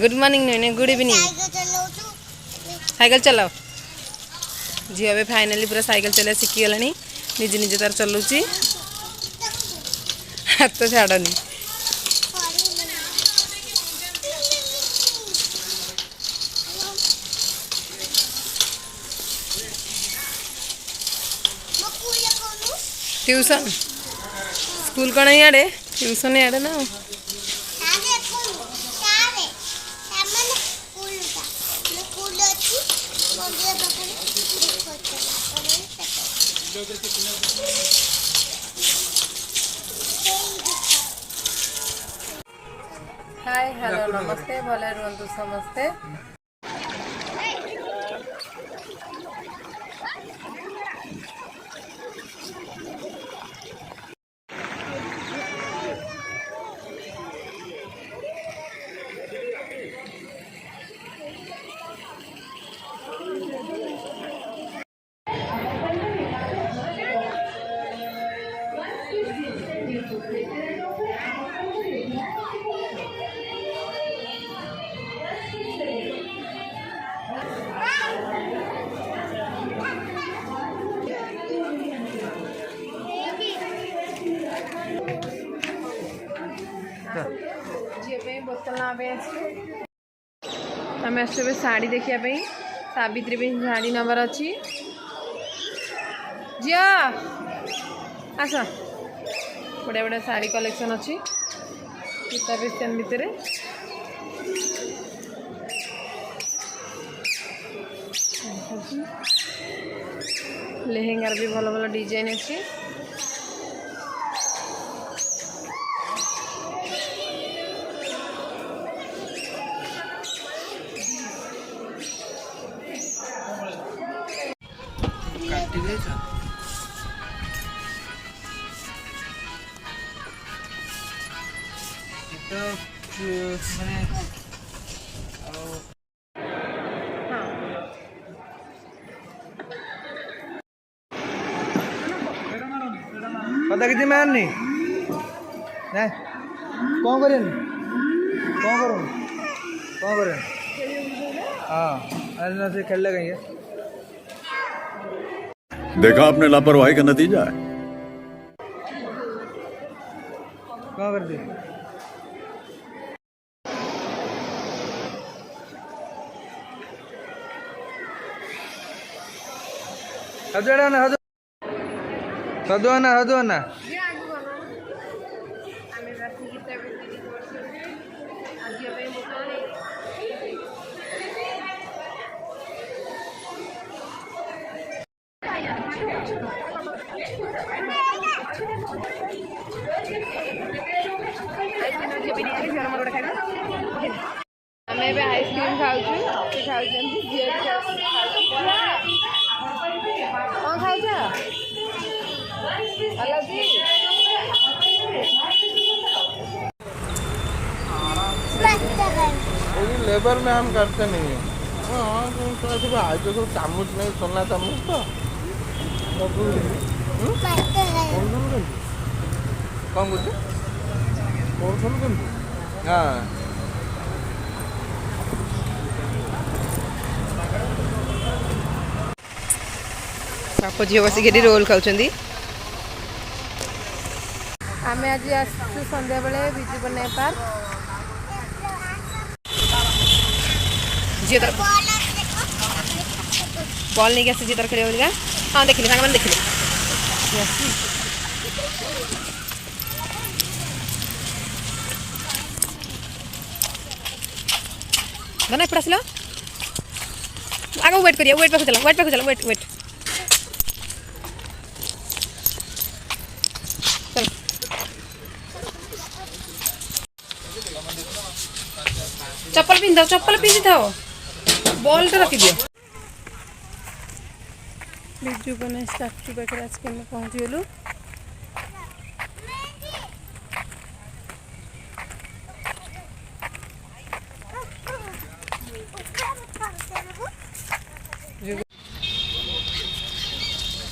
good morning नुने good evening cycle चलाओ झी ए फाइनाली पूरा साइकिल चला शिखीगला निजे निजे तार चलाऊँगी हाथ छाड़नी ट्यूशन स्कूल कौन इे ट्यूशन इे ना हाय हेलो नमस्ते भले रुहतु समस्ते आम आस शाढ़ी देखापी सावित्री भी शाढ़ी नंबर अच्छी झी आस बढ़िया बढ़िया शाढ़ी कलेक्शन अच्छी गीता वेस्टर्न भितर लेहेंगार भी भल भल डिजाइन अच्छी पता कितनी मारनी कौन करें हाँ अरे से खेल लगे देखा आपने लापरवाही का नतीजा है कौन कर दी हदो ना आम आइसक्रीम खाऊ कौन खाऊ लेबर में हम करते नहीं है आज तो चामच नहीं सोना चामच तो कौन बोलते हाँ बाप झील बसिक रोल खाऊँ आम आज आसु संध्या बेले विजु बना पार्क झील तर बॉल नहीं आसी तर खेल बोलिका हाँ देखिए साग मैंने देखिए ना एपट आसिल आगे वेट करिए वेट पाक चलो वेट चप्पल पिंधि था बॉल तो रखी दियो बिजू बना स्टाच्यू पाखे आज के पहुँची गलु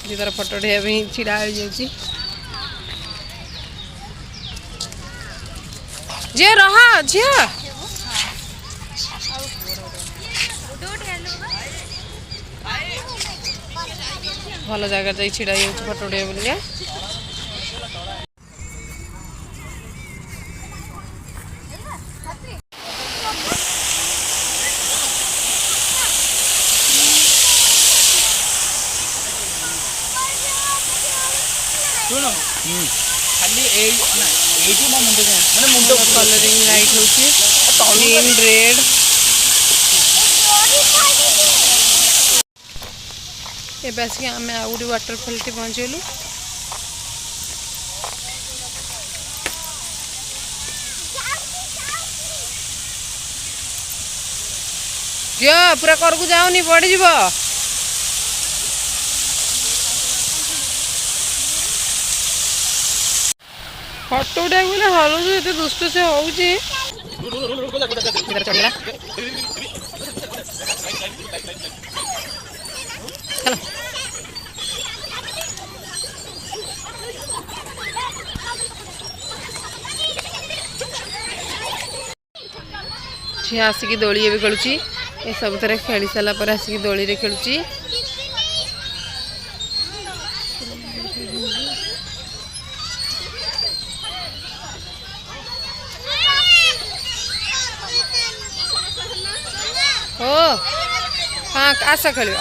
जी तार फोटो उठाइबा छिड़ा हो जाउची झियो रह झियो भल जगह जाई छिड़ा हो फोटो उठाइबा बोलिए ଶୁଣ ଖାଲି ଏଇଠି ମୋ ମୁଣ୍ଡ ମାନେ ମୁଣ୍ଡ कलरिंग लाइट होची ग्रीन रेड ଏବେ ଆସିକି ଆମେ ଆଉ ଗୋଟେ ୱାଟରଫଲଟି ପହଞ୍ଚିଗଲୁ ଝିଅ ପୁରା କରକୁ ଯାଉନି ପଡ଼ିଯିବ ଫଟୋ ଉଠାଇବାକୁ ଗଲେ ହଲୁଛୁ ଏତେ ଦୁଷ୍ଟ ସେ ହଉଛି ଚଢିଲା ଚାଲ ଝିଅ ଆସିକି ଦୋଳି ଏବେ ଖେଳୁଛି ଏ ସବୁଥିରେ ଖେଳି ସାରିଲା ପରେ ଆସିକି ଦୋଳିରେ ଖେଳୁଛି ଓ हाँ आस खेल